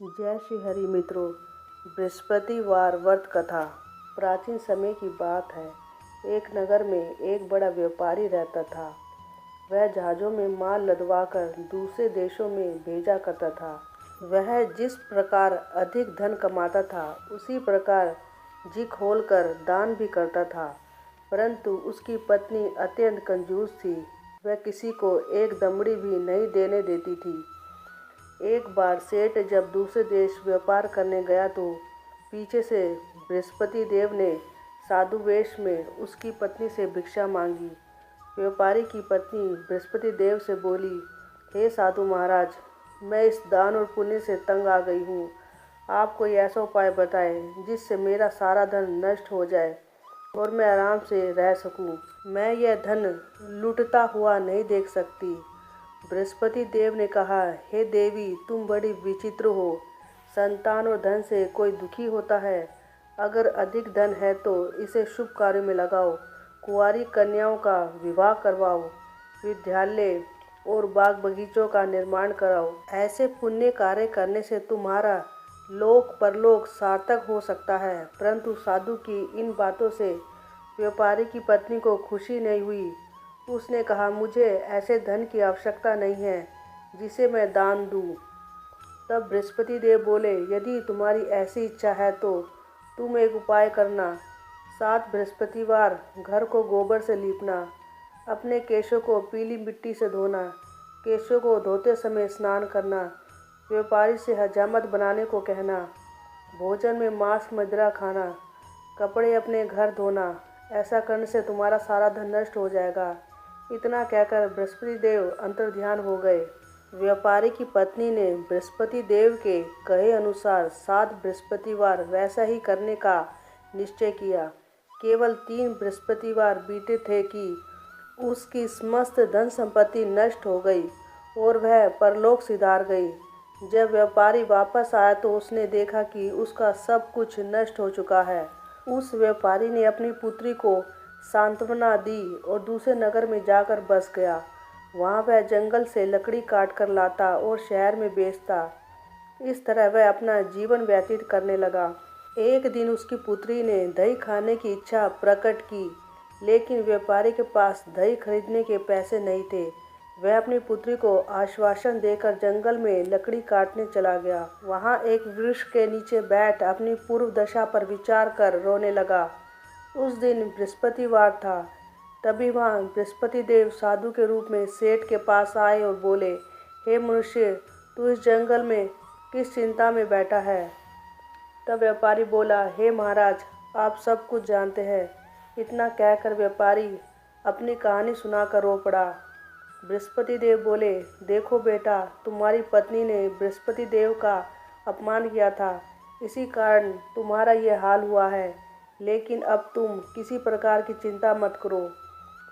जय श्री हरि मित्रों। बृहस्पतिवार व्रत कथा। प्राचीन समय की बात है। एक नगर में एक बड़ा व्यापारी रहता था। वह जहाज़ों में माल लदवाकर दूसरे देशों में भेजा करता था। वह जिस प्रकार अधिक धन कमाता था उसी प्रकार जी खोलकर दान भी करता था, परंतु उसकी पत्नी अत्यंत कंजूस थी। वह किसी को एक दमड़ी भी नहीं देने देती थी। एक बार सेठ जब दूसरे देश व्यापार करने गया तो पीछे से बृहस्पति देव ने साधु वेश में उसकी पत्नी से भिक्षा मांगी। व्यापारी की पत्नी बृहस्पति देव से बोली, हे साधु महाराज, मैं इस दान और पुण्य से तंग आ गई हूँ। आप कोई ऐसा उपाय बताएं जिससे मेरा सारा धन नष्ट हो जाए और मैं आराम से रह सकूं। मैं यह धन लूटता हुआ नहीं देख सकती। बृहस्पति देव ने कहा, हे देवी, तुम बड़ी विचित्र हो। संतान और धन से कोई दुखी होता है। अगर अधिक धन है तो इसे शुभ कार्य में लगाओ। कुंवारी कन्याओं का विवाह करवाओ, विद्यालय और बाग बगीचों का निर्माण कराओ। ऐसे पुण्य कार्य करने से तुम्हारा लोक परलोक सार्थक हो सकता है। परंतु साधु की इन बातों से व्यापारी की पत्नी को खुशी नहीं हुई। उसने कहा, मुझे ऐसे धन की आवश्यकता नहीं है जिसे मैं दान दूं। तब बृहस्पति देव बोले, यदि तुम्हारी ऐसी इच्छा है तो तुम एक उपाय करना। 7 बृहस्पतिवार घर को गोबर से लीपना, अपने केशों को पीली मिट्टी से धोना, केशों को धोते समय स्नान करना, व्यापारी से हजामत बनाने को कहना, भोजन में मांस मदिरा खाना, कपड़े अपने घर धोना। ऐसा करने से तुम्हारा सारा धन नष्ट हो जाएगा। इतना कहकर बृहस्पति देव अंतर्ध्यान हो गए। व्यापारी की पत्नी ने बृहस्पति देव के कहे अनुसार 7 बृहस्पतिवार वैसा ही करने का निश्चय किया। केवल 3 बृहस्पतिवार बीते थे कि उसकी समस्त धन संपत्ति नष्ट हो गई और वह परलोक सिधार गई। जब व्यापारी वापस आया तो उसने देखा कि उसका सब कुछ नष्ट हो चुका है। उस व्यापारी ने अपनी पुत्री को सांत्वना दी और दूसरे नगर में जाकर बस गया। वहाँ वह जंगल से लकड़ी काट कर लाता और शहर में बेचता। इस तरह वह अपना जीवन व्यतीत करने लगा। एक दिन उसकी पुत्री ने दही खाने की इच्छा प्रकट की, लेकिन व्यापारी के पास दही खरीदने के पैसे नहीं थे। वह अपनी पुत्री को आश्वासन देकर जंगल में लकड़ी काटने चला गया। वहाँ एक वृक्ष के नीचे बैठ अपनी पूर्व दशा पर विचार कर रोने लगा। उस दिन बृहस्पतिवार था। तभी वहाँ बृहस्पति देव साधु के रूप में सेठ के पास आए और बोले, हे मनुष्य, तू इस जंगल में किस चिंता में बैठा है? तब व्यापारी बोला, हे महाराज, आप सब कुछ जानते हैं। इतना कहकर व्यापारी अपनी कहानी सुनाकर रो पड़ा। बृहस्पति देव बोले, देखो बेटा, तुम्हारी पत्नी ने बृहस्पति देव का अपमान किया था, इसी कारण तुम्हारा यह हाल हुआ है। लेकिन अब तुम किसी प्रकार की चिंता मत करो।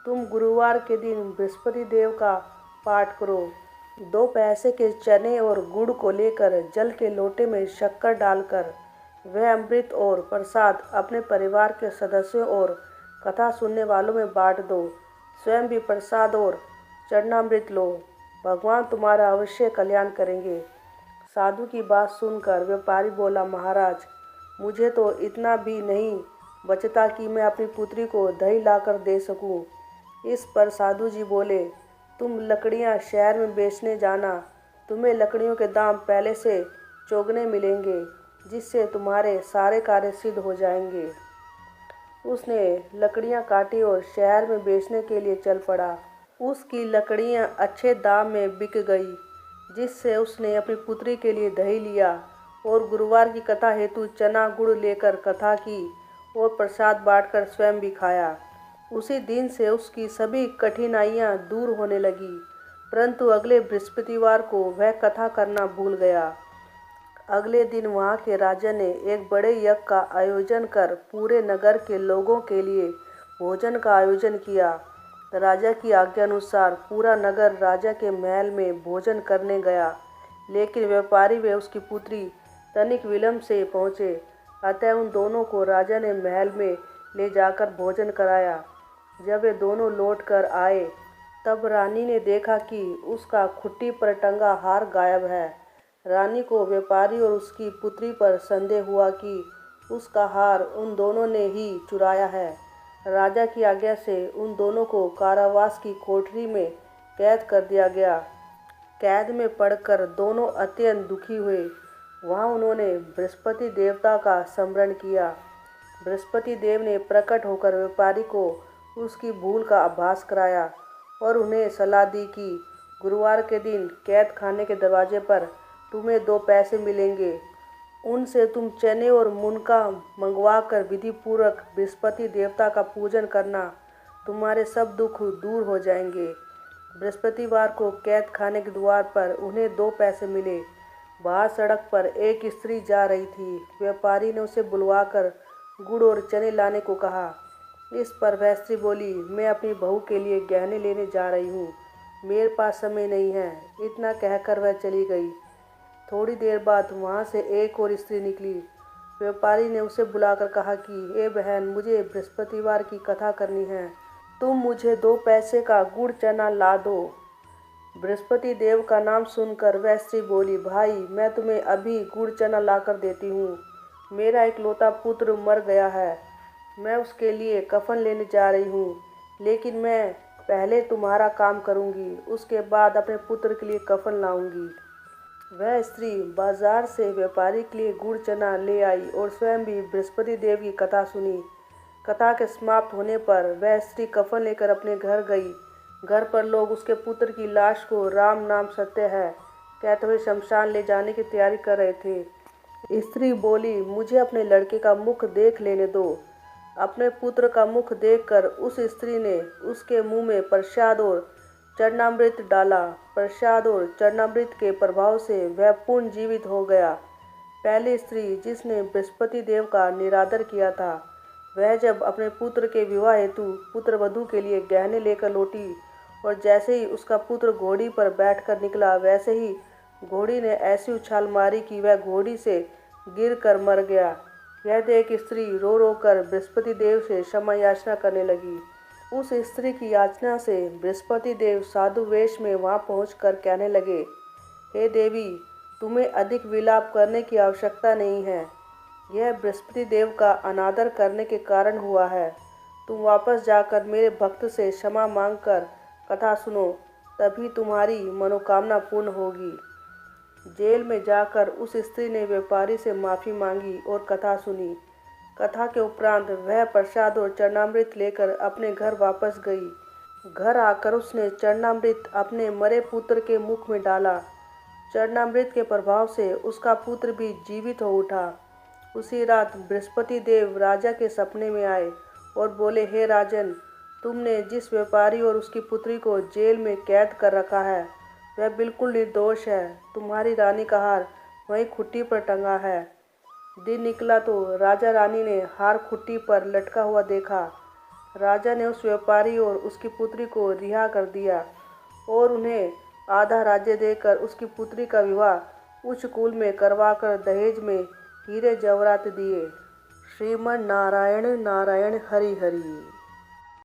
तुम गुरुवार के दिन बृहस्पति देव का पाठ करो। 2 पैसे के चने और गुड़ को लेकर जल के लोटे में शक्कर डालकर वह अमृत और प्रसाद अपने परिवार के सदस्यों और कथा सुनने वालों में बांट दो। स्वयं भी प्रसाद और चरणामृत लो। भगवान तुम्हारा अवश्य कल्याण करेंगे। साधु की बात सुनकर व्यापारी बोला, महाराज, मुझे तो इतना भी नहीं बचता कि मैं अपनी पुत्री को दही लाकर दे सकूं। इस पर साधु जी बोले, तुम लकड़ियां शहर में बेचने जाना। तुम्हें लकड़ियों के दाम पहले से चौगुने मिलेंगे, जिससे तुम्हारे सारे कार्य सिद्ध हो जाएंगे। उसने लकड़ियां काटी और शहर में बेचने के लिए चल पड़ा। उसकी लकड़ियां अच्छे दाम में बिक गई, जिससे उसने अपनी पुत्री के लिए दही लिया और गुरुवार की कथा हेतु चना गुड़ लेकर कथा की और प्रसाद बांटकर स्वयं भी खाया। उसी दिन से उसकी सभी कठिनाइयां दूर होने लगी। परंतु अगले बृहस्पतिवार को वह कथा करना भूल गया। अगले दिन वहाँ के राजा ने एक बड़े यज्ञ का आयोजन कर पूरे नगर के लोगों के लिए भोजन का आयोजन किया। राजा की आज्ञा अनुसार पूरा नगर राजा के महल में भोजन करने गया, लेकिन व्यापारी व उसकी पुत्री तनिक विलंब से पहुँचे। अतः उन दोनों को राजा ने महल में ले जाकर भोजन कराया। जब वे दोनों लौट कर आए तब रानी ने देखा कि उसका खुट्टी पर टंगा हार गायब है। रानी को व्यापारी और उसकी पुत्री पर संदेह हुआ कि उसका हार उन दोनों ने ही चुराया है। राजा की आज्ञा से उन दोनों को कारावास की कोठरी में कैद कर दिया गया। कैद में पड़कर दोनों अत्यंत दुखी हुए। वहाँ उन्होंने बृहस्पति देवता का स्मरण किया। बृहस्पति देव ने प्रकट होकर व्यापारी को उसकी भूल का आभास कराया और उन्हें सलाह दी कि गुरुवार के दिन कैद खाने के दरवाजे पर तुम्हें 2 पैसे मिलेंगे। उनसे तुम चने और मुनका मंगवा कर विधि पूर्वक बृहस्पति देवता का पूजन करना, तुम्हारे सब दुख दूर हो जाएंगे। बृहस्पतिवार को कैद खाने के द्वार पर उन्हें 2 पैसे मिले। बाहर सड़क पर एक स्त्री जा रही थी। व्यापारी ने उसे बुलवाकर गुड़ और चने लाने को कहा। इस पर वह स्त्री बोली, मैं अपनी बहू के लिए गहने लेने जा रही हूँ, मेरे पास समय नहीं है। इतना कहकर वह चली गई। थोड़ी देर बाद वहाँ से एक और स्त्री निकली। व्यापारी ने उसे बुलाकर कहा कि ए बहन, मुझे बृहस्पतिवार की कथा करनी है, तुम मुझे 2 पैसे का गुड़ चना ला दो। बृहस्पति देव का नाम सुनकर वह स्त्री बोली, भाई मैं तुम्हें अभी गुड़ चना लाकर देती हूँ। मेरा इकलौता पुत्र मर गया है, मैं उसके लिए कफन लेने जा रही हूँ, लेकिन मैं पहले तुम्हारा काम करूँगी, उसके बाद अपने पुत्र के लिए कफन लाऊंगी। वह स्त्री बाजार से व्यापारी के लिए गुड़ चना ले आई और स्वयं भी बृहस्पति देव की कथा सुनी। कथा के समाप्त होने पर वह स्त्री कफन लेकर अपने घर गई। घर पर लोग उसके पुत्र की लाश को राम नाम सत्य है कहते हुए शमशान ले जाने की तैयारी कर रहे थे। स्त्री बोली, मुझे अपने लड़के का मुख देख लेने दो। अपने पुत्र का मुख देखकर उस स्त्री ने उसके मुंह में प्रसाद और चरणामृत डाला। प्रसाद और चरणामृत के प्रभाव से वह पुनः जीवित हो गया। पहली स्त्री जिसने बृहस्पति देव का निरादर किया था, वह जब अपने पुत्र के विवाह हेतु पुत्र वधू के लिए गहने लेकर लौटी और जैसे ही उसका पुत्र घोड़ी पर बैठकर निकला, वैसे ही घोड़ी ने ऐसी उछाल मारी कि वह घोड़ी से गिरकर मर गया। यह देख स्त्री रो रो कर बृहस्पति देव से क्षमा याचना करने लगी। उस स्त्री की याचना से बृहस्पति देव साधु वेश में वहां पहुंचकर कहने लगे, हे देवी, तुम्हें अधिक विलाप करने की आवश्यकता नहीं है। यह बृहस्पति देव का अनादर करने के कारण हुआ है। तुम वापस जाकर मेरे भक्त से क्षमा मांगकर कथा सुनो, तभी तुम्हारी मनोकामना पूर्ण होगी। जेल में जाकर उस स्त्री ने व्यापारी से माफ़ी मांगी और कथा सुनी। कथा के उपरांत वह प्रसाद और चरणामृत लेकर अपने घर वापस गई। घर आकर उसने चरणामृत अपने मरे पुत्र के मुख में डाला। चरणामृत के प्रभाव से उसका पुत्र भी जीवित हो उठा। उसी रात बृहस्पति देव राजा के सपने में आए और बोले, हे राजन, तुमने जिस व्यापारी और उसकी पुत्री को जेल में कैद कर रखा है, वह बिल्कुल निर्दोष है। तुम्हारी रानी का हार वहीं खुट्टी पर टंगा है। दिन निकला तो राजा रानी ने हार खुट्टी पर लटका हुआ देखा। राजा ने उस व्यापारी और उसकी पुत्री को रिहा कर दिया और उन्हें आधा राज्य देकर उसकी पुत्री का विवाह उच्च कुल में करवाकर दहेज में हीरे जवाहरात दिए। श्रीमन नारायण नारायण हरि हरि।